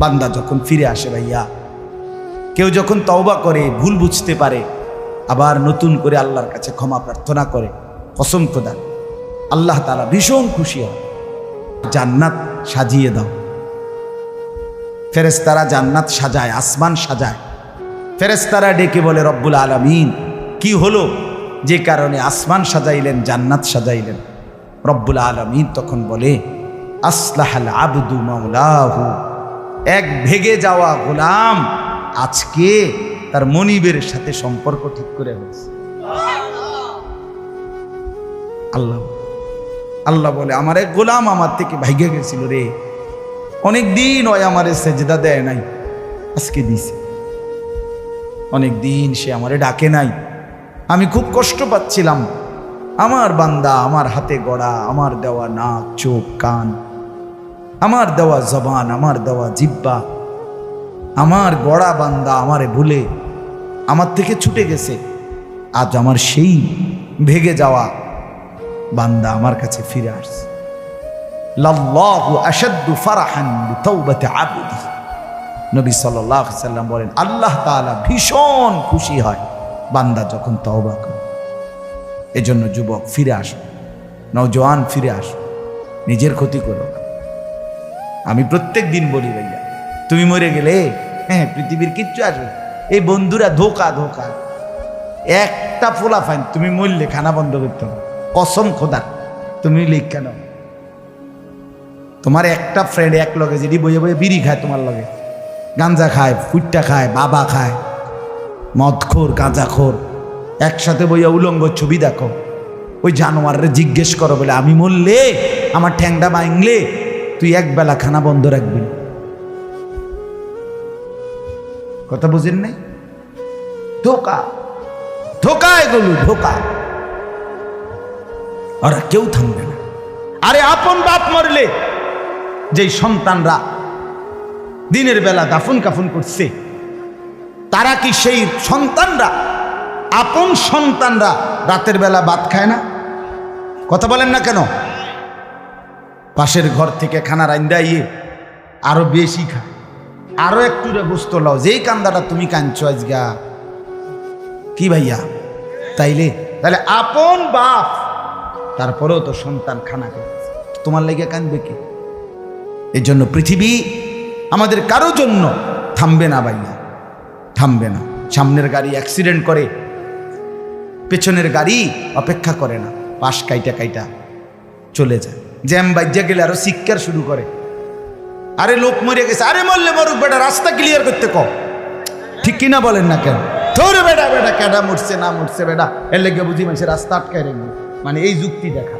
বান্দা যখন ফিরে আসে ভাইয়া, কেউ যখন তওবা করে, ভুল বুঝতে পারে, আবার নতুন করে আল্লাহর কাছে ক্ষমা প্রার্থনা করে, কসম খোদা আল্লাহ তাআলা ভীষণ খুশি হয়। জান্নাত সাজিয়ে দাও। ফেরেশতারা জান্নাত সাজায়, আসমান সাজায়। ফেরেশতারা ডেকে বলে রব্বুল আলামিন, কি হলো যে কারণে আসমান সাজাইলেন, জান্নাত সাজাইলেন? রব্বুল আলামিন তখন বলে, আসলাহাল আবদু মাওলাহু, এক ভেগে যাওয়া গোলাম আজকে তার মনিবের সাথে সম্পর্ক ঠিক করে হয়েছে। আল্লাহ আল্লাহ বলে, আমার এক গোলাম আমার থেকে ভাইগে গেছিল রে, অনেক দিন ওই আমারে সেজদা দেয় নাই, আজকে দিছে। অনেক দিন সে আমারে ডাকে নাই, আমি খুব কষ্ট পাচ্ছিলাম। আমার বান্দা আমার হাতে গড়া, আমার দেওয়া নাক, চোখ, কান, আমার দেওয়া জবান, আমার দেওয়া জিহ্বা, আমার গড়া বান্দা আমারে ভুলে আমার থেকে ছুটে গেছে। আজ আমার সেই ভেগে যাওয়া বান্দা আমার কাছে ফিরে আসছে। লাল্লাহু আশাদ্দু ফারাহান বিতাওবাতি আবদি, নবী সাল্লাল্লাহু আলাইহি ওয়াসাল্লাম বলেন, আল্লাহ তাআলা ভীষণ খুশি হয় বান্দা যখন তওবা করে। এজন্য যুবক ফিরে আসো, নওজোয়ান ফিরে আসো, নিজের ক্ষতি করো না। আমি প্রত্যেক দিন বলি ভাইয়া, তুমি মরে গেলে হ্যাঁ পৃথিবীর কিচ্ছু আসবে। এই বন্ধুরা ধোকা ধোকা, একটা ফোলা ফাইন, তুমি মরলে খানা বন্ধ করতে হবে, কসম খোদা। তুমি লিখ কেন, তোমার একটা ফ্রেন্ড এক লগে যেটি বইয়ে বইয়ে বিড়ি খায়, তোমার লগে গাঞ্জা খায়, ফুট্টা খায়, বাবা খায়, মদখোর, গাঁজাখোর, একসাথে বইয়া উলঙ্গ ছবি দেখো। ওই জানোয়াররে জিজ্ঞেস করো বলে, আমি মরলে আমার ঠ্যাংটা ভাঙলে তুই এক বেলা খানা বন্ধ রাখবি। কথা বুঝেন নাই? ধোকা ধোকা, এগুলো ধোকা। ওরা কেউ থামবে না। আরে আপন বাপ মরলে যেই সন্তানরা দিনের বেলা দাফন কাফন করছে, তারা কি সেই সন্তানরা, আপন সন্তানরা রাতের বেলা ভাত খায় না? কথা বলেন না কেন? পাশের ঘর থেকে খানা রান্দাইয়ে আরো বেশি খায়, আরো একটু গোস্ত লাও, যেই কান্দাটা তুমি কাঁদছো আজগা। কি ভাইয়া? তাইলে তাহলে আপন বাপ, তারপরেও তো সন্তান খানা খায়, তোমার লেগে কাঁদবে কি? এই জন্য পৃথিবী আমাদের কারো জন্য থামবে না ভাইয়া, থামবে না। সামনের গাড়ি অ্যাক্সিডেন্ট করে, পেছনের গাড়ি অপেক্ষা করে না, পাশ কাইটা কাইটা চলে যায়। জ্যাম বাজ্যা গেলে আরো শিক্ষার শুরু করে, আরে লোক মরে গেছে, আরে মরলে মরুক বেটা, রাস্তা ক্লিয়ার করতে কও। ঠিক কিনা বলেন না কেন? ধরে বেটা বেটা কেডা মরছে না মরছে বেটা, এর লেগে বুঝি মানুষের রাস্তা আটকায় রেখে, মানে এই যুক্তি দেখা।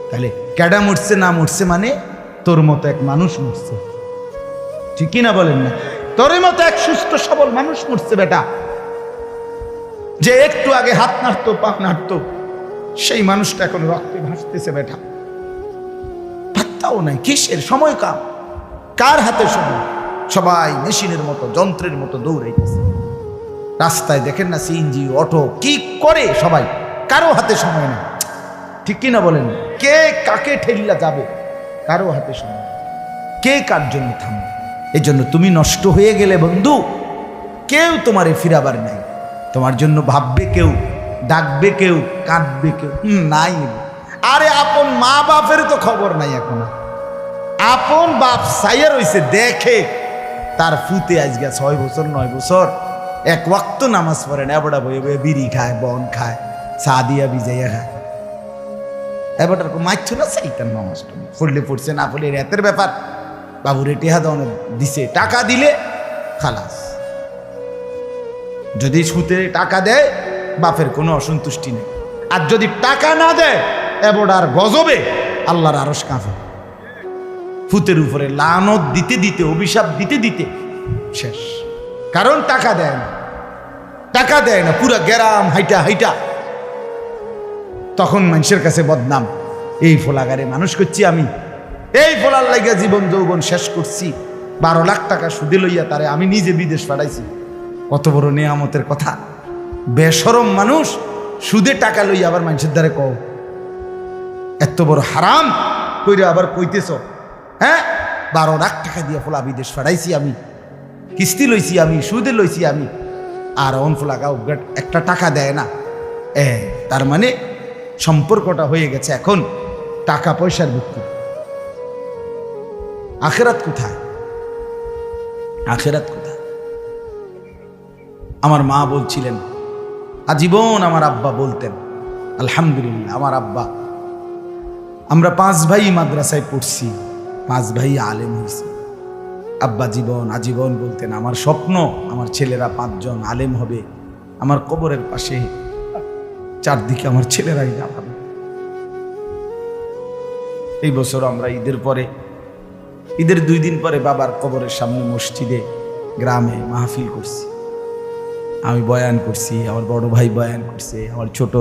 তাহলে কেডা মরছে না মরছে মানে তোর মতো এক মানুষ মরছে। ঠিক কিনা বলেন না? তোর মতো এক সুস্থ সবল মানুষ মরছে বেটা, যে একটু আগে হাত নাড়তো, পা নাড়তো, সেই মানুষটা এখন রক্তে ভাসতেছে বেটা। পাত্তাও নাই, কিসের সময় কাম, কার হাতে সময়? সবাই মেশিনের মতো, যন্ত্রের মতো দৌড়াইতেছে। রাস্তায় দেখেন না সিএনজি, অটো, কি করে সবাই, কারো হাতে সময় নেই। ঠিক কিনা বলেন? কে কাকে ঠেলিয়া যাবে, কারো হাতে সময়, কে কার জন্য থামবে? এই জন্য তুমি নষ্ট হয়ে গেলে বন্ধু, কেউ তোমারে ফিরাবার নাই। তোমার জন্য ভাববে কেউ, ডাকবে কেউ, কাঁদবে কেউ নাই। আরে আপন মা বাপের তো খবর নাই এখন। আপন বাপ সাইয়া রইছে, দেখে তার ফুতে আজকে 6 বছর 9 বছর এক ওয়াক্ত নামাজ পড়ে না, এবড়া বয়ে বয়ে বিড়ি খায়, বন খায়, চা দিয়া ভিজাইয়া খায়। এবারটার মাইছ না চাইতাম নামাজটা, পড়লে পড়ছে, না পড়লে রাতের ব্যাপার। বাবুরে টেহা দাও দিছে, টাকা দিলে খালাস। যদি সুতে টাকা দেয় বাপের কোনো অসন্তুষ্টি নেই, আর যদি টাকা না দেয় এবড়ার গজবে আল্লাহর আরশ কাঁপে। ফুতের উপরে লানত দিতে দিতে, অভিশাপ দিতে দিতে শেষ। কারণ টাকা দেয় না, টাকা দেয় না, পুরা গ্রাম হাইটা হাইটা তখন মানুষের কাছে বদনাম। এই ফোলাগারে মানুষ করছি আমি, এই ফোলার লাগিয়া জীবন যৌবন শেষ করছি, 12 লাখ টাকা সুদে লইয়া তারে আমি নিজে বিদেশ পাঠাইছি। কত বড় নেয়ামতের কথা। বেশরম মানুষ সুদে টাকা লইয়া আবার মানুষের দ্বারে কও, এত বড় হারাম কইরা আবার কইতেছ। হ্যাঁ, 12 লাখ টাকা দিয়ে ফোলা বিদেশ ফাড়াইছি আমি, কিস্তি লইছি আমি, সুদে লইছি আমি, আর অন ফোলাগাও একটা টাকা দেয় না। তার মানে সম্পর্কটা হয়ে গেছে এখন টাকা পয়সার ভিত্তি। আখেরাত কোথায়? আখেরাত কোথায়? আমার মা বলছিলেন, আজীবন আমার আব্বা বলতেন, আলহামদুলিল্লাহ আমার আব্বা, আমরা 5 ভাই মাদ্রাসায় পড়ছি, 5 ভাই আলেম হয়েছি। আব্বা আজীবন বলতেন, আমার স্বপ্ন আমার ছেলেরা 5 জন আলেম হবে, আমার কবরের পাশে চারদিকে আমার ছেলেরাই দাঁড়াবে। এই বছর আমরা ঈদের 2 দিন পরে বাবার কবরের সামনে মসজিদে গ্রামে মাহফিল করছি। আমি বয়ান করছি, আমার বড় ভাই বয়ান করছে, আমার ছোট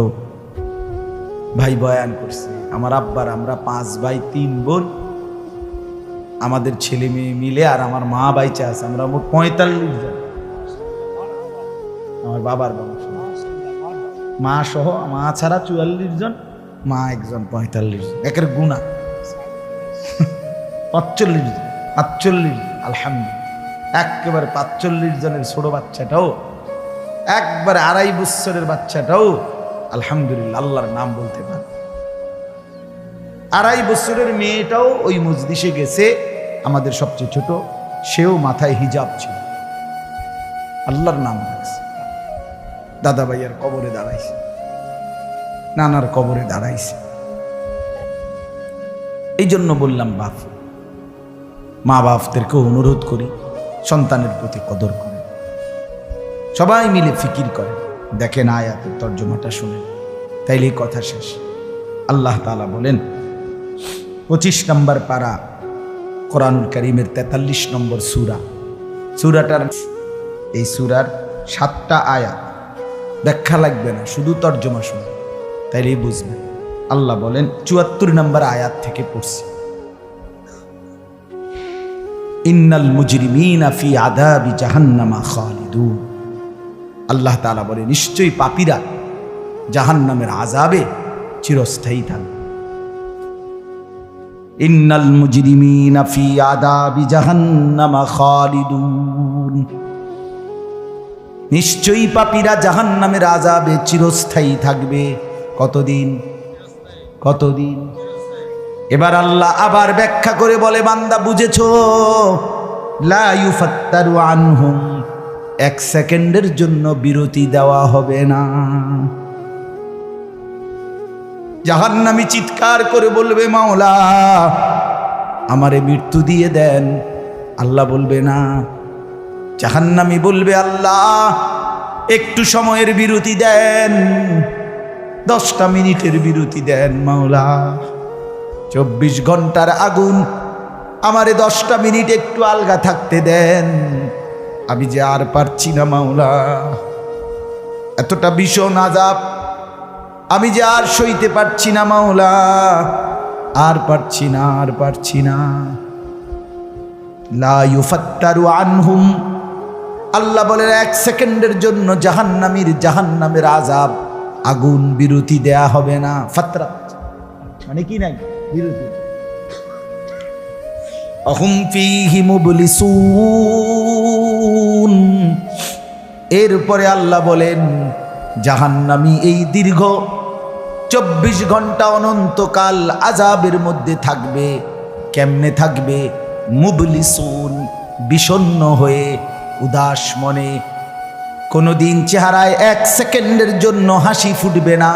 ভাই বয়ান করছে, আমার আব্বার, আমরা 5 ভাই 3 বোন, আমাদের ছেলে মেয়ে মিলে, আর আমার মা বাইচা আছে, আমরা মোট 45 জন। আমার বাবার বংশ, মা সহ, মা ছাড়া 44 জন, মা একজন 45 জন, একের গুণা 45 জন, 45, আলহামদুলিল্লাহ। একেবারে 45 জনের ছোট বাচ্চাটাও, একবারে 2.5 বছরের বাচ্চাটাও আলহামদুলিল্লাহ আল্লাহর নাম বলতে পারে। 2.5 বছরের মেয়েটাও ওই মজলিসে গেছে, আমাদের সবচেয়ে ছোট, সেও মাথায় হিজাব ছিল, আল্লাহর নাম রাখছে। দাদা ভাইয়ার কবরে দাঁড়াইছে, নানার কবরে দাঁড়াইছে। এই জন্য বললাম মা বাপদেরকে অনুরোধ করি, সন্তানের প্রতি কদর করে, সবাই মিলে ফিকির করে, দেখেন আয়াতের তর্জমাটা শুনেন, তাইলেই কথা শেষ। আল্লাহ তাআলা বলেন 25 নম্বর পারা কোরআনুল কারীমের 43 নম্বর সূরাটার, এই সূরার 7টা আয়াত, ব্যাখ্যা লাগবে না, শুধু তর্জমা শুনে তাইলেই বুঝবেন। আল্লাহ বলেন 74 নম্বর আয়াত থেকে পড়ছি, ইন্নাল মুজরিমিনা ফি আযাবি জাহান্নামা খালিদুন। আল্লাহ তাআলা বলে, নিশ্চয়ই পাপীরা জাহান্নামের আযাবে চিরস্থায়ী থাকবে। ইন্নাল মুজরিমিনা ফি আযাবি জাহান্নামা খালিদুন, নিশ্চয়ই পাপীরা জাহান্নামের আযাবে চিরস্থায়ী থাকবে। কতদিন? এবার আল্লাহ আবার ব্যাখ্যা করে বলে, বান্দা বুঝেছো? লা ইউফাত্তারু আনহুম, 1 সেকেন্ডের জন্য বিরতি দেওয়া হবে না। জাহান্নামী চিৎকার করে বলবে, মাওলা আমারে মৃত্যু দিয়ে দেন। আল্লাহ বলবে না। জাহান্নামী বলবে, আল্লাহ একটু সময়ের বিরতি দেন, 10টা মিনিটের বিরতি দেন মাওলা। 24 ঘন্টার আগুন, আমারে 10টা মিনিট একটু আলগা থাকতে দেন, আমি যে আর পারছি না মাওলা, এতটা ভীষণ আযাব আমি যে আর সইতে পারছি না মাওলা, আর পারছি না। লা ইউফাত্তারু আনহুম, আল্লাহ বলেন 1 সেকেন্ডের জন্য জাহান্নামের আযাব, আগুন বিরতি দেয়া হবে না। ফাতরা মানে কি নাই বিরতি। আহুম ফীহি মুবলিসুন, এরপরে আল্লাহ বলেন জাহান্নামী এই দীর্ঘ 24 ঘন্টা অনন্তকাল আযাবের মধ্যে থাকবে। কেমনে থাকবে? মুবলিসুন, বিষণ্ণ হয়ে, উদাস মনে। কোনোদিন চেহারায় 1 সেকেন্ডের জন্য হাসি ফুটবে না,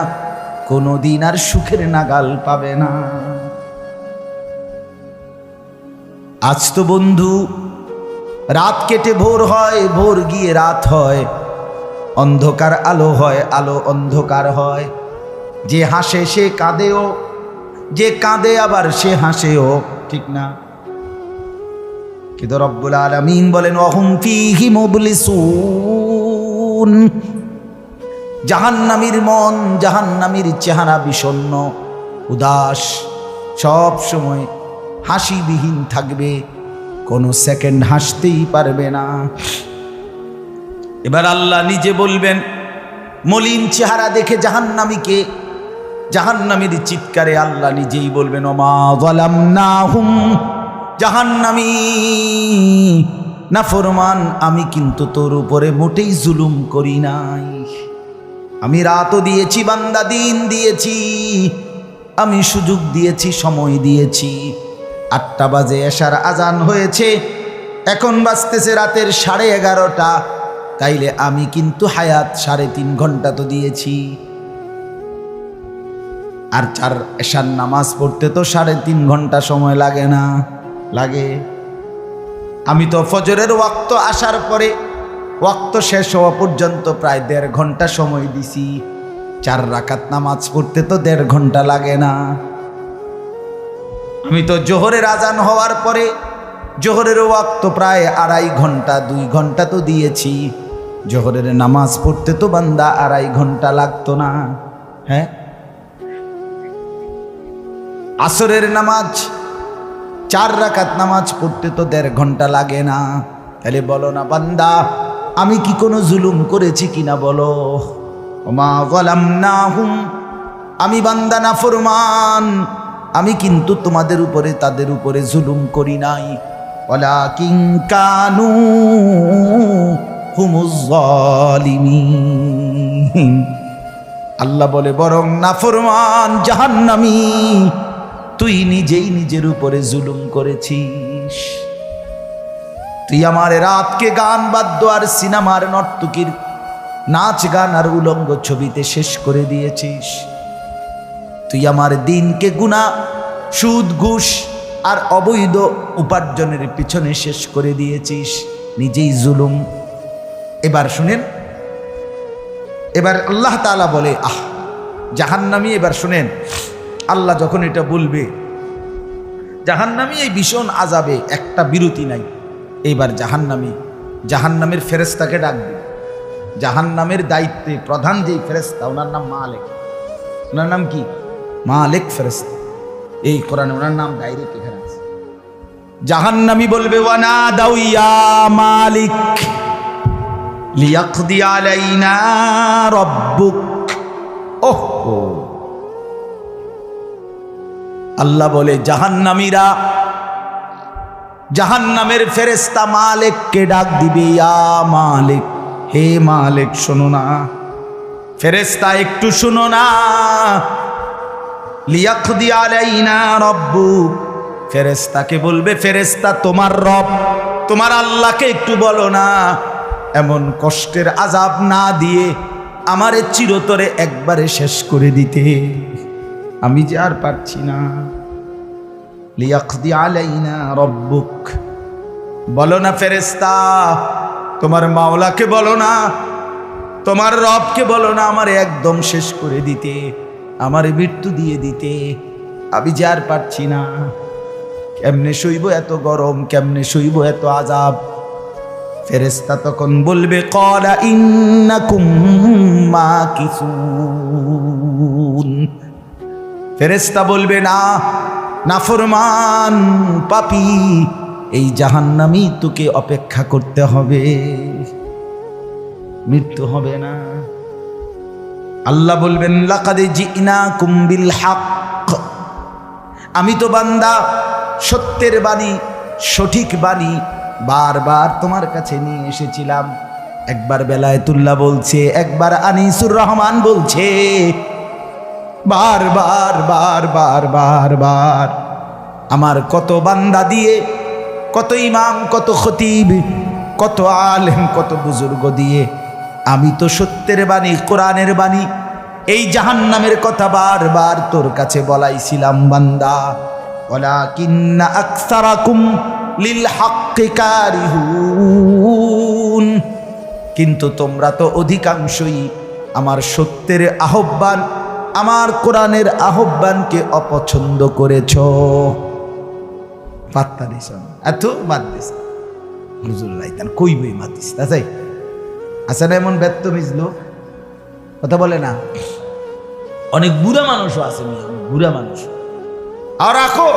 কোনোদিন আর সুখের নাগাল পাবে না। আজ তো বন্ধু রাত কেটে ভোর হয়, ভোর গিয়ে রাত হয়, অন্ধকার আলো হয়, আলো অন্ধকার হয়। যে হাসে সে কাঁদেও, যে কাঁদে আবার সে হাসেও, ঠিক না? কিন্তু রব্বুল আলামিন বলেন ওয়াহুম ফীহি মুবলিসুন, জাহান্নামীর মন, জাহান্নামীর চেহারা বিষণ্ণ, উদাস, সব সময় হাসিবিহীন থাকবে, কোনো সেকেন্ড হাসতেই পারবে না। এবার আল্লাহ নিজে বলবেন, মলিন চেহারা দেখে জাহান্নামীকে, জাহান্নামীর চিৎকারে আল্লাহ নিজেই বলবেন ওমা যালামনাহুম, জাহান্নামী নাফরমান, আমি কিন্তু তোর উপরে মোটেই জুলুম করি নাই। আমি রাতও দিয়েছি বান্দা, দিন দিয়েছি, আমি সুযোগ দিয়েছি, সময় দিয়েছি। 8টা বাজে এশার আজান হয়েছে, এখন বাজতেছে রাতের 11:30। তাইলে আমি কিন্তু হায়াত 3.5 ঘন্টা তো দিয়েছি। আর 4 এশার নামাজ পড়তে তো 3.5 ঘন্টা সময় লাগে না? লাগে। আমি তো ফজরের ওয়াক্ত আসার পরে ওয়াক্ত শেষ হওয়া পর্যন্ত প্রায় 1.5 ঘন্টা সময় দিছি। 4 রাকাত নামাজ পড়তে তো 1.5 ঘন্টা লাগে না? আমি তো জোহরের আজান হওয়ার পরে জোহরের ওয়াক্ত প্রায় 2.5 ঘন্টা, 2 ঘন্টা তো দিয়েছি। জোহরের নামাজ পড়তে তো বান্দা 2.5 ঘন্টা লাগতো না? হ্যাঁ। আসরের নামাজ 4 রাকাত নামাজ পড়তে তো 1.5 ঘন্টা লাগে না? তাহলে বলো না বান্দা, আমি কি কোনো জুলুম করেছি কিনা বলো? ওমা যালামনাহুম, আমি বান্দা নাফরমান, আমি কিন্তু তোমাদের উপরে তাদের উপরে জুলুম করি নাই। ওয়ালাকিন কানু হুমুজ জালিমিন। আল্লাহ বলে বরং নাফরমান জাহান্নামী, তুই নিজেই নিজের উপরে জুলুম করেছিস। তুই আমার রাতকে গান বাদ্য আর সিনেমার নর্তকীর নাচ গান আর উলঙ্গ ছবিতে শেষ করে দিয়েছিস। তুই আমার দিনকে গুনাহ, সুদ, ঘুষ আর অবৈধ উপার্জনের পিছনে শেষ করে দিয়েছিস, নিজেই জুলুম। এবার শুনেন, এবার আল্লাহ তাআলা বলে জাহান্নামী, এবার শুনেন আল্লাহ যখন এটা বলবে, জাহান্নামী এই ভীষণ আযাবে একটা বিরতি নাই। এইবার জাহান্নামের ফেরেশতাকে ডাকবে। জাহান্নামের দায়িত্বে প্রধান যেই ফেরেশতা, ওনার নাম মালিক। ওনার নাম কি? মালিক ফেরেশতা। এই কোরআনে ওনার নাম ডাইরেক্ট এখানে আছে। জাহান্নামী বলবে ওয়ানাদাউ ইয়া মালিক লিয়াকদি আলাইনা রাব্বুক। ওহো, আল্লাহ বলে জাহান্নামীরা, জাহান্নামের ফেরেশতা মালিককে ডাক দিবে, ইয়া মালিক, হে মালিক শোনো না। ফেরেশতা একটু শোনো না। লিয়াকদি আলাইনা রাব্বুক, ফেরেশতাকে বলবে, ফেরেশতা তোমার রব, তোমার আল্লাহকে একটু বলো না এমন কষ্টের আযাব না দিয়ে আমারে চিরতরে একবারে শেষ করে দিতে, আমি যে আর পারছি না। লিয়াকদি আলাইনা রাব্বুক, বলো না ফেরেশতা, তোমার মাওলাকে বলো না, তোমার রবকে বলো না আমারে একদম শেষ করে দিতে, আমারে মৃত্যু দিয়ে দিতে, আমি যে আর পারছি না। কেমনে সইব এত গরম, কেমনে সইব এত আযাব? ফেরেশতা তখন বলবে ক্বালা ইন্নাকুম মাকিসুন। ফেরেশতা বলবে না, নাফরমান পাপী, এই জাহান্নামী তোকে অপেক্ষা করতে হবে, মৃত্যু হবে না। আল্লাহ বলবেন লাকাদ জিনাকুম বিল হক, আমি তো বান্দা সত্যের বাণী, সঠিক বাণী বারবার তোমার কাছে নিয়ে এসেছিলাম। একবার বেলায়েতুল্লাহ বলছে, একবার আনিসুর রহমান বলছে, বারবার বারবার বারবার আমার কত বান্দা দিয়ে, কত ইমাম, কত খতিব, কত আলেম, কত বুজুর্গ দিয়ে আমি তো সত্যের বাণী, কোরআনের বাণী, এই জাহান্নামের কথা বারবার তোর কাছে বলাইছিলাম বান্দা। ওয়ালাকিন্না আকসারাকুম লিল হাক্কি কারিহুন, কিন্তু তোমরা তো অধিকাংশই আমার সত্যের আহ্বান, আমার কোরআনের আহ্বানকে অপছন্দ করেছ। পাত্তা দিস এত বাদ দিস হুজুর লাইতান কইবই মাতিস তাই আছে না? এমন ব্যর্থ মিজলো কথা বলে না। অনেক বুড়া মানুষও আছে, বুড়া মানুষ। আর রাখো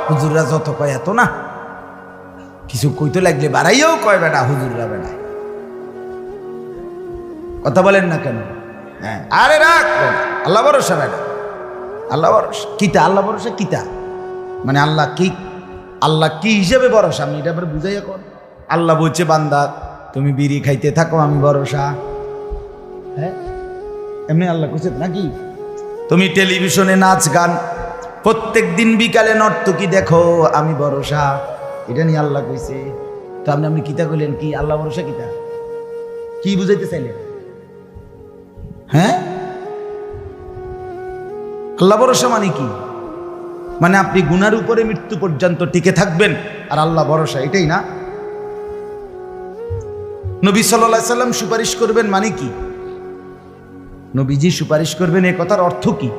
হুজুররা যত কয় এত না, কিছু কইতে লাগলে বাড়াইয়াও কয় বেটা হুজুররা বেড়ায়, কথা বলেন না কেন? হ্যাঁ, আরে রাখ, আল্লাহ ভরসা বেটা, আল্লাহ ভরসা কিতা, আল্লাহ ভরসা কিতা মানে আল্লাহ কি আল্লাহ কি হিসেবে ভরসা আমি এটা আবার বুঝাই এখন। আল্লাহ বলছে বান্দা তুমি বিড়ি খাইতে থাকো আমি ভরসা। হ্যাঁ এমনি আল্লাহ কইছে নাকি? তুমি টেলিভিশনে নাচ গান প্রত্যেক দিন বিকালে নর্তকী দেখো আমি ভরসা, এটা নিয়ে আল্লাহ কইছে। তো আপনি কিতা কইলেন? কি আল্লাহ ভরসা কিতা কি বুঝাইতে চাইলেন? হ্যাঁ আল্লাহ ভরসা মানে কি? মানে আপনি গুনার উপরে মৃত্যু পর্যন্ত টিকে থাকবেন আর আল্লাহ ভরসা, এটাই না? নবী সাল্লাল্লাহু আলাইহি সাল্লাম সুপারিশ করবেন মানে কি? নবীজি সুপারিশ করবেন এই কথার অর্থ কি?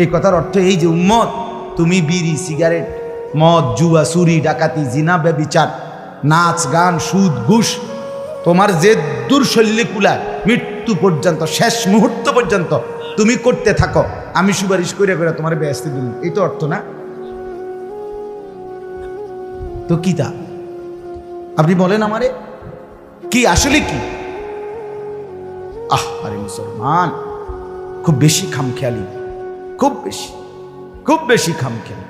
এই কথার অর্থ এই যে উম্মত তুমি বিড়ি সিগারেট মদ জুয়া চুরি ডাকাতি জিনা ব্যভিচার নাচ গান সুদ ঘুষ তোমার যে দুর্শল্যে কুলায় মৃত্যু পর্যন্ত শেষ মুহূর্ত পর্যন্ত তুমি করতে থাকো, আমি সুপারিশ করে করে তোমার বেহেশতে দিন, এই তো অর্থ না? তো কি তা আপনি বলেন আমারে কি আসলে কি? আরে মুসলমান খুব বেশি খামখেয়ালি, খুব বেশি খামখেয়ালি।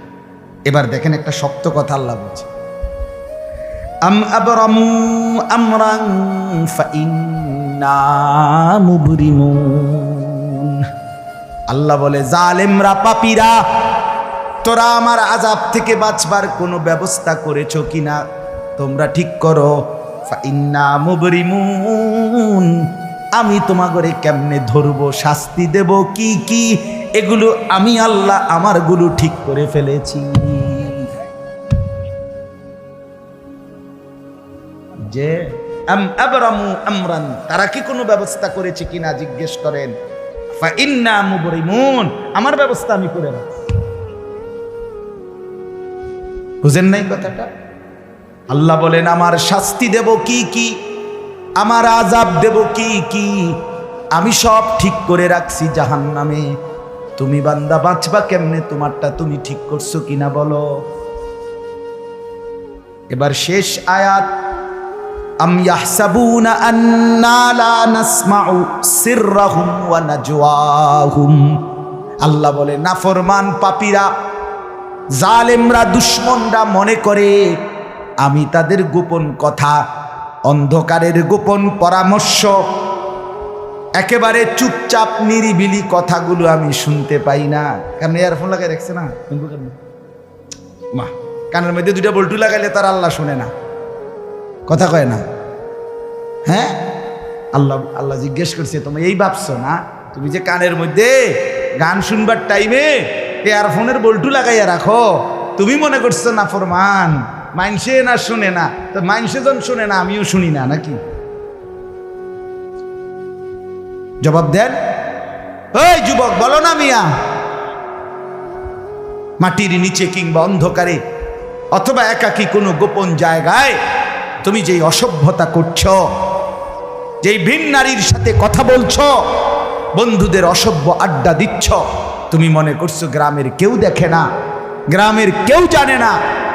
এবার দেখেন একটা শক্ত কথা আল্লাহ বলছে, আম আবরামু আমরান ফাইন্না মুবরিমুন। আল্লাহ বলে জালেমরা পাপীরা তোরা আমার আযাব থেকে বাঁচবার কোনো ব্যবস্থা করেছো কিনা তোমরা ঠিক করো। ফাইন্না মুবরিমুন, আমি তোমাগরে কেমনে ধরবো শাস্তি দেব কি কি এগুলো আমি আল্লাহ আমারগুলো ঠিক করে ফেলেছি। যে আবরামু আমরান, তারা কি কোনো ব্যবস্থা করেছে কিনা জিজ্ঞেস করেন। ফাইন্না মুবরিমুন, আমার ব্যবস্থা আমি করে রাখছি। বুঝেন নাই কথাটা? আল্লাহ বলেন আমার শাস্তি দেব কি কি, আমার আযাব দেব কি কি, আমি সব ঠিক করে রাখছি জাহান্নামে। তুমি বান্দা বাঁচবা কেমনে তোমারটা তুমি ঠিক করছো কিনা বলো। এবার শেষ আয়াত, আম ইয়াহসাবুনা আন্না লা নাসমাউ সিররাহুম ওয়া নাজওয়াহুম। আল্লাহ বলে নাফরমান পাপীরা জালেমরা দুশমনরা মনে করে আমি তাদের গোপন কথা অন্ধকারের গোপন পরামর্শ একেবারে চুপচাপ নিরিবিলি কথাগুলো আমি শুনতে পাই না। কারণ ইয়ারফোন লাগাই রাখছে না, মা কানের মধ্যে দুইটা বল্টু লাগাইলে তার আল্লাহ শুনে না, কথা কয় না। হ্যাঁ আল্লাহ জিজ্ঞেস করছে তুমি এই ভাবছো না তুমি যে কানের মধ্যে গান শুনবার টাইমে ইয়ারফোনের বল্টু লাগাইয়া রাখো, তুমি মনে করছো না ফরমান মাইনসে না শুনে না, তো মাইনসে যখন শুনে না আমিও শুনি না নাকি? জবাব দেন ওই যুবক, বলো না মিয়া। মাটির নিচে কিংবা অন্ধকারে অথবা একাকী কোনো গোপন জায়গায় তুমি যেই অসভ্যতা করছো, যেই ভিন নারীর সাথে কথা বলছো, বন্ধুদের অসভ্য আড্ডা দিচ্ছ, তুমি মনে করছো গ্রামের কেউ দেখে না, গ্রামের কেউ জানে না।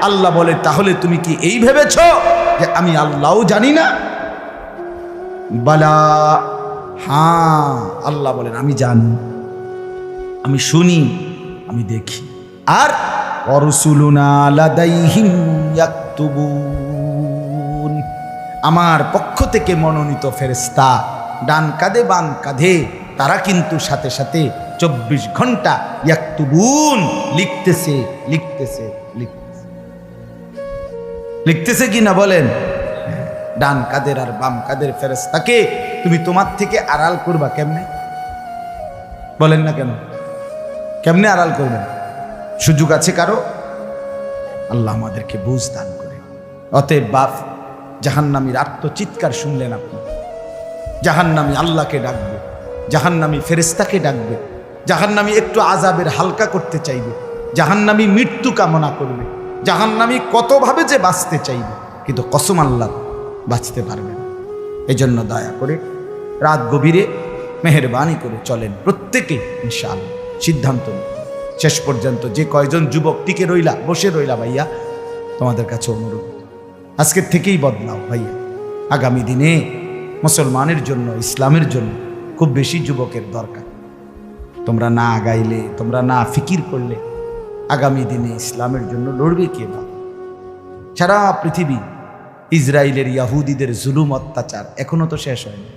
আল্লাহ বলে তাহলে তুমি কি এই ভেবেছ যে আমি আল্লাহও জানি না? বালা, হ্যাঁ আল্লাহ বলেন আমি জানি, আমি শুনি, আমি দেখি। আর অরসুলুনা লাদাইহিম ইয়াকতুবুন, আমার পক্ষ থেকে মনোনীত ফেরেশতা ডান কাঁধে বাম কাঁধে তারা কিন্তু সাথে সাথে 24 ঘন্টা ইয়াকতুবুন লিখতেছে লিখতেছে লিখতেছে লিখতেছে কি না বলেন? ডান কাদের আর বাম কাদের ফেরেশতাকে তুমি তোমার থেকে আড়াল করবা কেমনে? বলেন না কেন? কেমনে আড়াল করবেন? সুযোগ আছে কারো? আল্লাহ আমাদেরকে বুঝ দান করে। অতএব বাপ, জাহান্নামীর আত্মচিৎকার শুনলেন আপনি, জাহান্নামী আল্লাহকে ডাকবে, জাহান্নামী ফেরেশতাকে ডাকবে, জাহান্নামী একটু আযাবের হালকা করতে চাইবে, জাহান্নামী মৃত্যু কামনা করবে, জাহান্নামী কতভাবে যে বাঁচতে চাইবে, কিন্তু কসম আল্লাহ বাঁচতে পারবে না। এই জন্য দয়া করে রাত গভীরে মেহেরবানি করে চলেন প্রত্যেকে, ইনশাআল্লাহ সিদ্ধান্ত নিন। শেষ পর্যন্ত যে কয়জন যুবক টিকে রইলা, বসে রইলা, ভাইয়া তোমাদের কাছে অনুরোধ, আজকের থেকেই বদলাও ভাইয়া। আগামী দিনে মুসলমানের জন্য, ইসলামের জন্য খুব বেশি যুবকের দরকার। তোমরা না আগাইলে, তোমরা না ফিকির করলে আগামী দিনে ইসলামের জন্য লড়বে কে? সারা পৃথিবী ইসরায়েলের ইয়াহুদিদের জুলুম অত্যাচার এখনো তো শেষ হয়নি।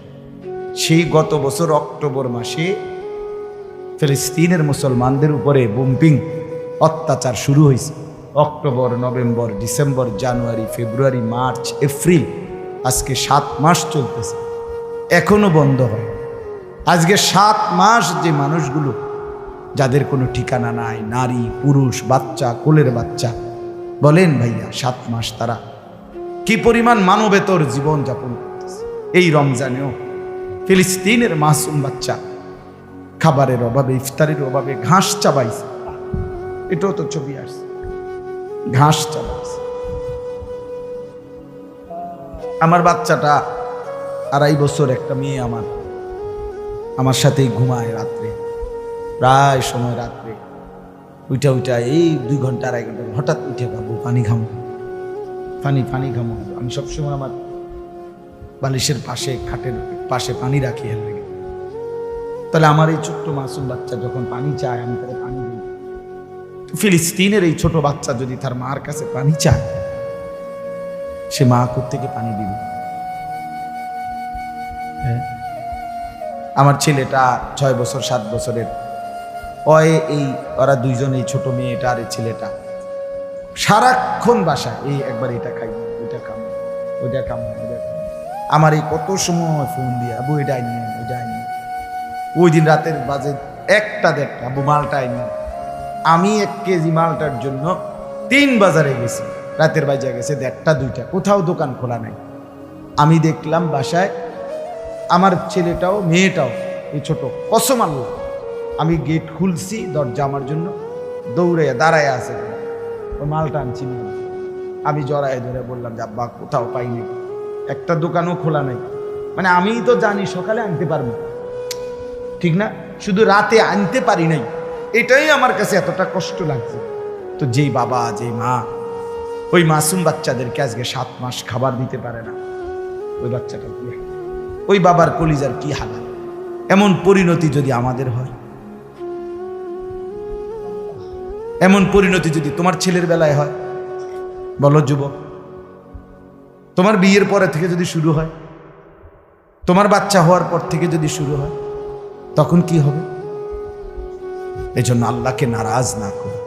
সেই গত বছর অক্টোবর মাসে ফিলিস্তিনের মুসলমানদের উপরে বোম্পিং অত্যাচার শুরু হয়েছে। অক্টোবর, নভেম্বর, ডিসেম্বর, জানুয়ারি, ফেব্রুয়ারি, মার্চ, এপ্রিল, আজকে 7 মাস চলতেছে, এখনো বন্ধ হয়। আজকে 7 মাস যে মানুষগুলো যাদের কোনো ঠিকানা নাই, নারী, পুরুষ, বাচ্চা, কোলের বাচ্চা, বলেন ভাইয়া 7 মাস তারা কি পরিমাণ মানবেতর জীবন যাপন করতেছে। এই রমজানেও ফিলিস্তিনের মাসুম বাচ্চা খাবারের অভাবে, ইফতারের অভাবে ঘাস চাবাইছে। এটাও তো ছবি আসছে, ঘাস চাবাইছে। আমার বাচ্চাটা 2.5 বছর, একটা মেয়ে আমার সাথেই ঘুমায় রাত্রে, প্রায় সময় রাত্রে উইটা এই 2 ঘন্টা 2.5 ঘন্টা হঠাৎ উঠে বাবু পানি ঘামো, পানি ঘামো। আমি সবসময় আমার বালিশের পাশে, খাটের পাশে পানি রাখি এর লেগে। তাহলে আমার এই ছোট্ট মাসুম বাচ্চা যখন পানি চায়, আমি তাকে পানি দিই। ফিলিস্তিনের এই ছোট বাচ্চা যদি তার মার কাছে পানি চায়, সে মা কোত্থেকে পানি দিবে? আমার ছেলেটা 6 বছর 7 বছরের, ওরা দুইজন, এই ছোট মেয়েটা আর এই ছেলেটা সারাক্ষণ বাসায় এই একবার এটা খাই, ওইটা খাম, ওইটা খাম, ওইটা খাম। আমার এই কত সময় ফোন দিয়ে, আবু এটা আইনি, ওইটা আইনি। ওই দিন রাতের বাজে 1টা-1.5টা, আবু মালটা আইনি। আমি 1 কেজি মালটার জন্য 3 বাজারে গেছি, রাতের বাজে গেছে 1.5-2টা, কোথাও দোকান খোলা নাই। আমি দেখলাম বাসায় আমার ছেলেটাও মেয়েটাও, এই ছোট, কসম আল্লাহ, আমি গেট খুলছি, দরজা আমার জন্য দৌড়ে দাঁড়ায় আছে, ওই মালটা আনছি না। আমি জড়ায় ধরে বললাম যে আব্বা কোথাও পাইনি, একটা দোকানও খোলা নাই। মানে আমি তো জানি সকালে আনতে পারবো, ঠিক না, শুধু রাতে আনতে পারি নাই, এটাই আমার কাছে এতটা কষ্ট লাগছে। তো যেই বাবা, যেই মা ওই মাসুম বাচ্চাদেরকে আজকে 7 মাস খাবার দিতে পারে না, ওই বাচ্চাটা কি, ওই বাবার কলিজার কি হালাল। এমন পরিণতি যদি আমাদের হয়, এমন পরিণতি যদি তোমার ছেলের বেলায় হয়, বলো যুবক, তোমার বিয়ের পরে থেকে যদি শুরু হয়, তোমার বাচ্চা হওয়ার পর থেকে যদি শুরু হয়, তখন কি হবে? এজন্য আল্লাহকে নারাজ না করো,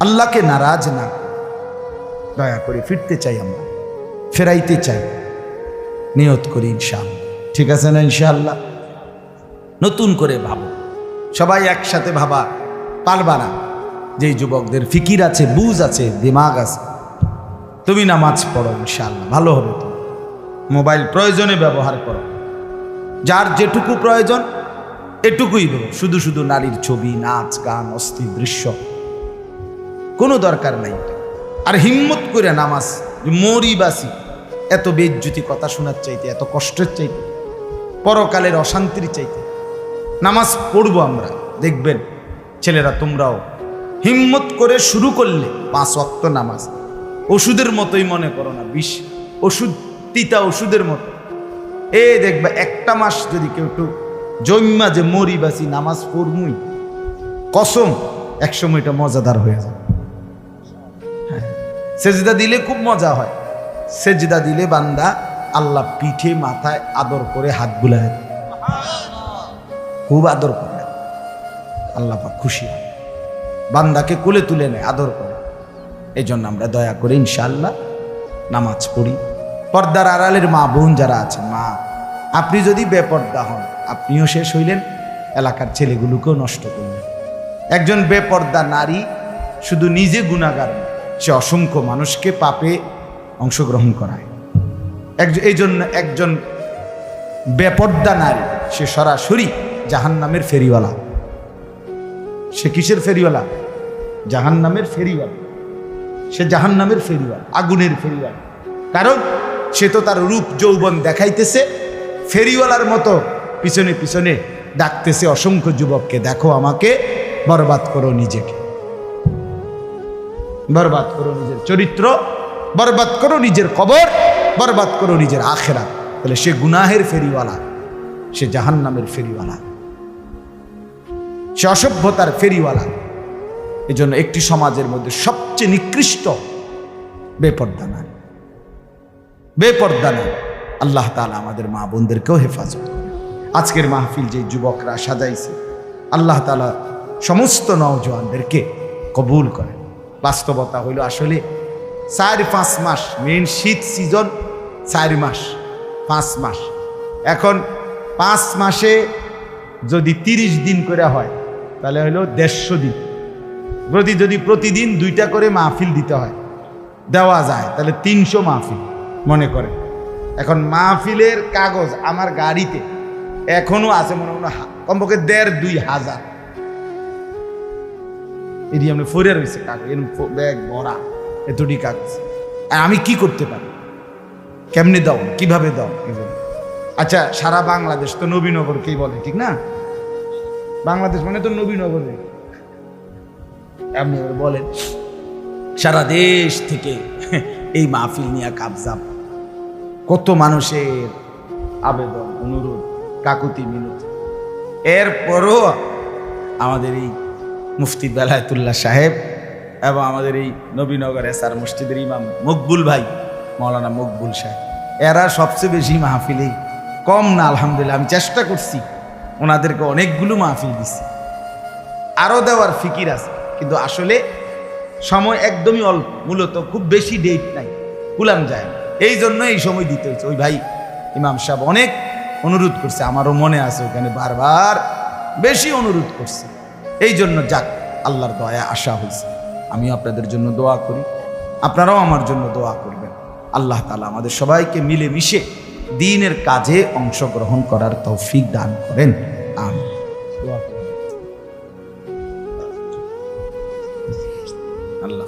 আল্লাহকে নারাজ না করো। দয়া করে ফিরতে চাই, আমরা ফেরাইতে চাই, নিয়ত করি ইনশাআল্লাহ। ঠিক আছে না? ইনশাআল্লাহ নতুন করে ভাবো, সবাই একসাথে ভাবা পারবা না। যেই যুবকদের ফিকির আছে, বুঝ আছে, দিমাগ আছে, তুমি নামাজ পড়ো, ইনশাআল্লাহ ভালো হবে। তুমি মোবাইল প্রয়োজনে ব্যবহার করো, যার যেটুকু প্রয়োজন এটুকুই দেবো। শুধু শুধু নারীর ছবি, নাচ, গান, অস্থির দৃশ্য কোনো দরকার নাই। আর হিম্মত করে নামাজ, মরি বাসি, এত বেজ্জুতি কথা শোনার চাইতে, এত কষ্টের চাইতে, পরকালের অশান্তির চাইতে নামাজ পড়বো আমরা। দেখবেন ছেলেরা, তোমরাও হিম্মত করে শুরু করলে 5 ওয়াক্ত নামাজ ওষুধের মতোই মনে করো না, বিষ ওষুধ, তিতা ওষুধের মতো। দেখবে 1টা মাস যদি কেউ একটু জন্মা যে মরি বাসি নামাজ পড়মুই, কসম একসময় এটা মজাদার হয়ে যায়। হ্যাঁ, সেজদা দিলে খুব মজা হয়। সেজদা দিলে বান্দা আল্লাহ পিঠে মাথায় আদর করে হাত বুলায়, খুব আদর করে, আল্লাহ পাক খুশি হয়, বান্দাকে কোলে তুলে নেয়, আদর করে। এই জন্য আমরা দয়া করে ইনশাআল্লাহ নামাজ পড়ি। পর্দার আড়ালের মা বোন যারা আছেন, মা, আপনি যদি বেপর্দা হন, আপনিও শেষ হইলেন, এলাকার ছেলেগুলোকেও নষ্ট করলেন। একজন বেপর্দা নারী শুধু নিজে গুনাহগার, সে অসংখ্য মানুষকে পাপে অংশগ্রহণ করায়। এই জন্য একজন বেপর্দা নারী, সে সরাসরি জাহান্নামের ফেরিওয়ালা। সে কিসের ফেরিওয়ালা? জাহান্নামের ফেরিওয়ালা। সে জাহান্নামের ফেরিওয়ালা, আগুনের ফেরিওয়ালা। কারণ সে তো তার রূপ যৌবন দেখাইতেছে, ফেরিওয়ালার মতো পিছনে পিছনে ডাকতেছে অসংখ্য যুবককে, দেখো আমাকে, বরবাদ করো নিজেকে, বরবাদ করো নিজের চরিত্র, বরবাদ করো নিজের কবর, বরবাদ করো নিজের আখেরাত। তাহলে সে গুনাহের ফেরিওয়ালা, সে জাহান্নামের ফেরিওয়ালা, সে অসভ্যতার ফেরিওয়ালা। এই জন্য একটি সমাজের মধ্যে সবচেয়ে নিকৃষ্ট বেপর্দা না, বেপর্দা না। আল্লাহ তাআলা আমাদের মা বোনদেরকেও হেফাজত করে। আজকের মাহফিল যে যুবকরা সাজাইছে, আল্লাহ তাআলা সমস্ত নওজোয়ানদেরকে কবুল করে। বাস্তবতা হইল আসলে 4-5 মাস, মেন শীত সিজন 4 মাস 5 মাস। এখন 5 মাসে যদি 30 দিন করে হয় তাহলে হইল 150 দিন। যদি প্রতিদিন 2টা করে মাহফিল দিতে হয়, দেওয়া যায়, তাহলে 300 মাহফিল মনে করে। এখন মাহফিলের কাগজ আমার গাড়িতে এখনো আছে, মনে মনে কমপক্ষে 1,500-2,000 এটি আমি ফরে রয়েছে কাগজ, ব্যাগ ভরা এতটি কাগজ। আর আমি কি করতে পারি? কেমনে দাও, কিভাবে দাও? আচ্ছা, সারা বাংলাদেশ তো নবীনগরকেই বলে, ঠিক না? বাংলাদেশ মানে তো নবীনগর এমনি বলেন। সারা দেশ থেকে এই মাহফিল নিয়ে কাবজাব, কত মানুষের আবেদন, অনুরোধ, কাকুতি মিনতি। এরপরও আমাদের এই মুফতি বেলায়েতুল্লাহ সাহেব এবং আমাদের এই নবীনগর এসআর মসজিদের ইমাম মকবুল ভাই, মাওলানা মকবুল সাহেব, এরা সবচেয়ে বেশি মাহফিলেই কম না। আলহামদুলিল্লাহ, আমি চেষ্টা করছি, ওনাদেরকে অনেকগুলো মাহফিল দিচ্ছি, আরও দেওয়ার ফিকির আছে, কিন্তু আসলে সময় একদমই অল্প। মূলত খুব বেশি ডেট নাই, কুলাম যায় না, এই জন্য এই সময় দিতে হচ্ছে। ওই ভাই ইমাম সাহেব অনেক অনুরোধ করছে, আমারও মনে আছে, ওখানে বারবার বেশি অনুরোধ করছে। এই জন্য যাক, আল্লাহর দয়া আশা হয়েছে। আমিও আপনাদের জন্য দোয়া করি, আপনারাও আমার জন্য দোয়া করবেন। আল্লাহ তাআলা আমাদের সবাইকে মিলেমিশে দ্বীনের কাজে অংশগ্রহণ করার তৌফিক দান করেন। আমিন। আল্লাহ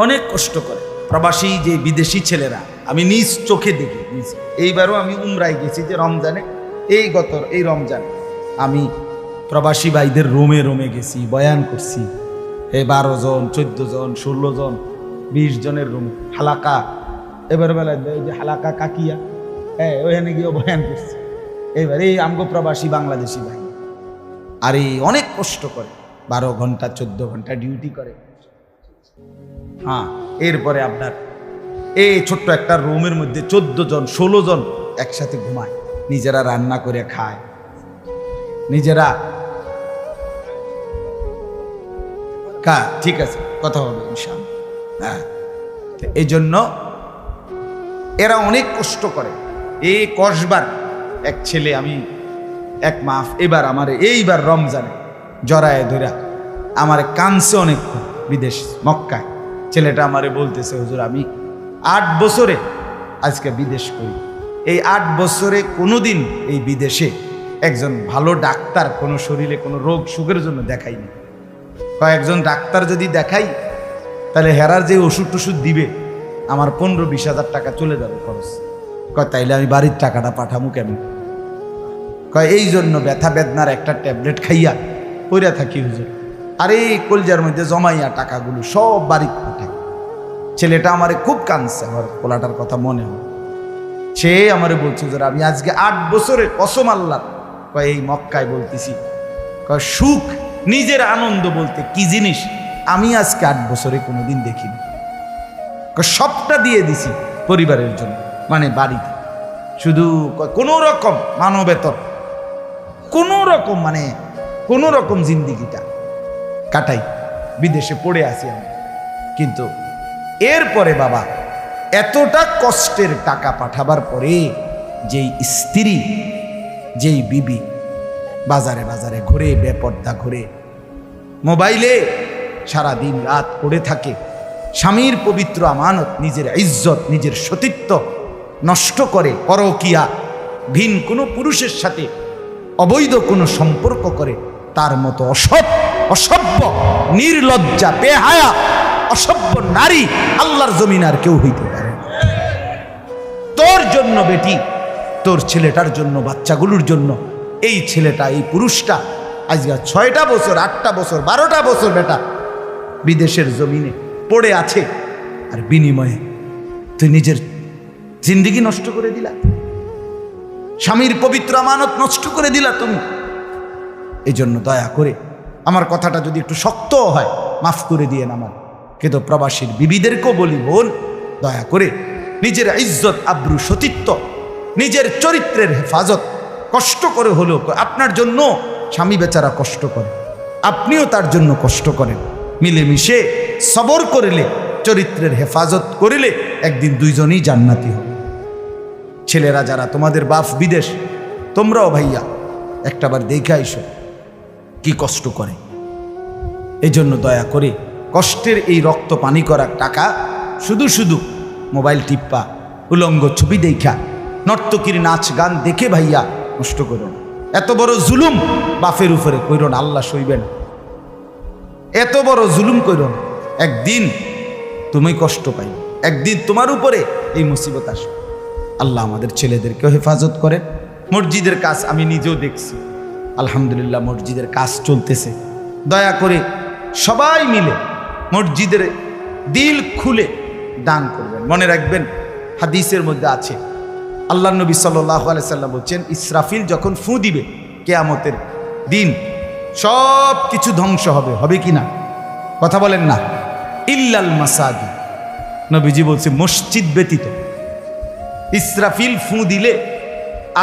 অনেক কষ্ট করে প্রবাসী যে বিদেশি ছেলেরা, আমি নিজ চোখে দেখি। এইবারও আমি উমরায় গেছি, যে রমজানে, এই রমজানে আমি প্রবাসী ভাইদের রোমে রোমে গেছি, বয়ান করছি। 12 জন, 14 জন, 16 জন, 20 জনের রুম, হালাকা। এবার বেলায় যে হালাকা কাকিয়া, ওইখানে গিয়ে বয়ান করছি। এবার এই আমগো প্রবাসী বাংলাদেশি ভাই, আর এই অনেক কষ্ট করে, 12 ঘন্টা 14 ঘন্টা ডিউটি করে। হ্যাঁ, এরপরে আপনার এই ছোট্ট একটা রুমের মধ্যে 14 জন 16 জন একসাথে ঘুমায়, নিজেরা রান্না করে খায়, নিজেরা। ঠিক আছে, কথা হবে ইনশাআল্লাহ। হ্যাঁ, এই জন্য এরা অনেক কষ্ট করে। এই কসবার এক ছেলে, আমি এক মাস এবার আমার এইবার রমজানে জড়ায় ধরা আমার কানছে অনেকক্ষণ, বিদেশ মক্কায়। ছেলেটা আমারে বলতেছে, হুজুর আমি 8 বছরে আজকে বিদেশ করি, এই 8 বছরে কোনোদিন এই বিদেশে একজন ভালো ডাক্তার কোনো শরীরে কোনো রোগ সুখের জন্য দেখাইনি। কয়েকজন ডাক্তার যদি দেখাই, তাহলে হেরার যে ওষুধ টষুধ দিবে আমার 15-20 হাজার টাকা চলে যাবে খরচ। তাইলে আমি বাড়ির টাকাটা পাঠামু কেমন? এই জন্য ব্যথা বেদনার একটা ট্যাবলেট খাইয়া পইরা থাকি হুজুর, আর এই কলজার মধ্যে জমাইয়া টাকাগুলো সব বাড়ি পাঠাই। ছেলেটা আমারে খুব কাঁদছে, আমার পোলাটার কথা মনে হয়। সে আমারে বলছে, হুজুর আমি আজকে 8 বছরের কসম আল্লাহ, এই মক্কায় বলতেছি, সুখ নিজের আনন্দ বলতে কি জিনিস আমি আজকে 8 বছরে কোনোদিন দেখিনি। সবটা দিয়ে দিছি পরিবারের জন্য, মানে বাড়িতে, শুধু কোনো রকম মানবেতর, কোনো রকম মানে কোনো রকম জিন্দিগিটা কাটাই, বিদেশে পড়ে আসি আমি। কিন্তু এরপরে বাবা, এতটা কষ্টের টাকা পাঠাবার পরে যেই স্ত্রী, যেই বিবি বাজারে বাজারে ঘুরে, বেপর্দা ঘুরে, মোবাইলে সারা দিন রাত পড়ে থাকে, স্বামীর পবিত্র আমানত, নিজের ইজ্জত, নিজের সতীত্ব নষ্ট করে, পরকিয়া, ভিন কোনো পুরুষের সাথে অবৈধ কোনো সম্পর্ক করে, তার মতো অসভ্য, নির্লজ্জা, বেহায়া, অসভ্য নারী আল্লাহর জমিন আর কেউ হইতে পারে না। তোর জন্য বেটি, তোর ছেলেটার জন্য, বাচ্চাগুলোর জন্য এই ছেলেটা, এই পুরুষটা আজকে 6টা বছর, 8টা বছর, 12টা বছর বেটা বিদেশের জমিনে পড়ে আছে, আর বিনিময়ে তুই নিজের জিন্দেগি নষ্ট করে দিলা, স্বামীর পবিত্র আমানত নষ্ট করে দিলা তুমি। এই জন্য দয়া করে আমার কথাটা যদি একটু শক্ত হয় মাফ করে দিয়ে আমার কিন্তু প্রবাসীর বিবিদেরকেও বলি, বোন দয়া করে নিজের ইজ্জত আব্রু সতীত্ব নিজের চরিত্রের হেফাজত কষ্ট করে হলেও, আপনার জন্য স্বামী বেচারা কষ্ট করে, আপনিও তার জন্য কষ্ট করেন, মিলেমিশে সবর করিলে চরিত্রের হেফাজত করিলে একদিন দুইজনই জান্নাতি হবে। ছেলেরা যারা তোমাদের বাপ বিদেশ, তোমরাও ভাইয়া একটাবার দেখে আইসো কি কষ্ট করে। এই জন্য দয়া করে কষ্টের এই রক্ত পানি করার টাকা শুধু শুধু মোবাইল টিপ্পা উলঙ্গ ছবি দেখা নর্তকীর নাচ গান দেখে ভাইয়া নষ্ট করো না। এত বড় জুলুম বাপের উপরে কইরো না, আল্লাহ সইবে না। এত বড় জুলুম কইরো না, একদিন তুমি কষ্ট পাইবে, একদিন তোমার উপরে এই মুসিবত আসবে। আল্লাহ আমাদের ছেলেদেরকেও হেফাজত করেন। মসজিদের কাজ আমি নিজেও দেখছি, আলহামদুলিল্লাহ মসজিদের কাজ চলতেছে। দয়া করে সবাই মিলে মসজিদের দিল খুলে দান করবেন। মনে রাখবেন হাদিসের মধ্যে আছে, আল্লাহ নবী সাল্লাল্লাহু আলাইহি সাল্লাম বলছেন, ইসরাফিল যখন ফু দিবে কিয়ামতের দিন সব কিছু ধ্বংস হবে, হবে কি না? কথা বলেন না। ইল্লাল মাসাজিদ, নবীজি বলছে মসজিদ ব্যতীত। ইসরাফিল ফু দিলে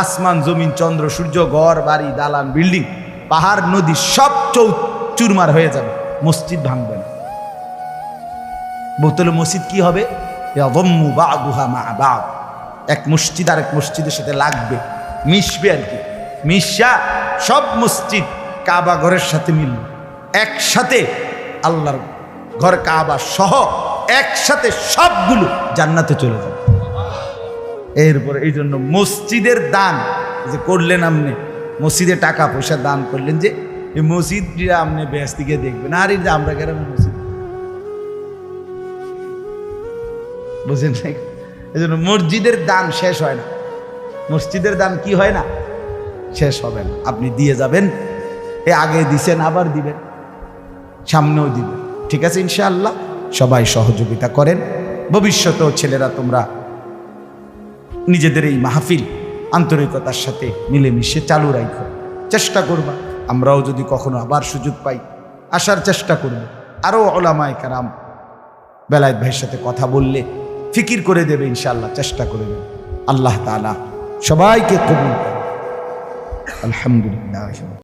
আসমান জমিন চন্দ্র সূর্য ঘর বাড়ি দালান বিল্ডিং পাহাড় নদী সব চুরমার হয়ে যাবে, মসজিদ ভাঙবে না। বোতলে মসজিদ কি হবে? এক মসজিদ আর এক মসজিদের সাথে লাগবে, মিশবে আর কি। মিশা সব মসজিদ কাবা ঘরের সাথে মিলবে, একসাথে আল্লাহর ঘর কাবা সহ একসাথে সবগুলো জান্নাতে চলে যাবে। এরপরে এই জন্য মসজিদের দান যে করলেন, আপনি মসজিদে টাকা পয়সা দান করলেন, যে এই মসজিদ আপনি ব্যস্ত গিয়ে দেখবেন, আর এই যে আমরা গ্রামের মসজিদ বুঝেন। এই জন্য মসজিদের দান শেষ হয় না, মসজিদের দান কি হয় না, শেষ হবে না। আপনি দিয়ে যাবেন, এ আগে দিছেন আবার দিবেন, সামনেও দিবেন, ঠিক আছে ইনশাআল্লাহ। সবাই সহযোগিতা করেন। ভবিষ্যতেও ছেলেরা তোমরা নিজেদের এই মাহফিল আন্তরিকতার সাথে মিলেমিশে চালু রাখো, চেষ্টা করবা। আমরাও যদি কখনো আবার সুযোগ পাই আসার চেষ্টা করব। আরও ওলামায়ে কেরাম বেলায়েত ভাইয়ের সাথে কথা বললে ফিকির করে দেবে ইনশাআল্লাহ, চেষ্টা করে দেবে। আল্লাহ তাআলা সবাইকে কবুল করুন। আলহামদুলিল্লাহ।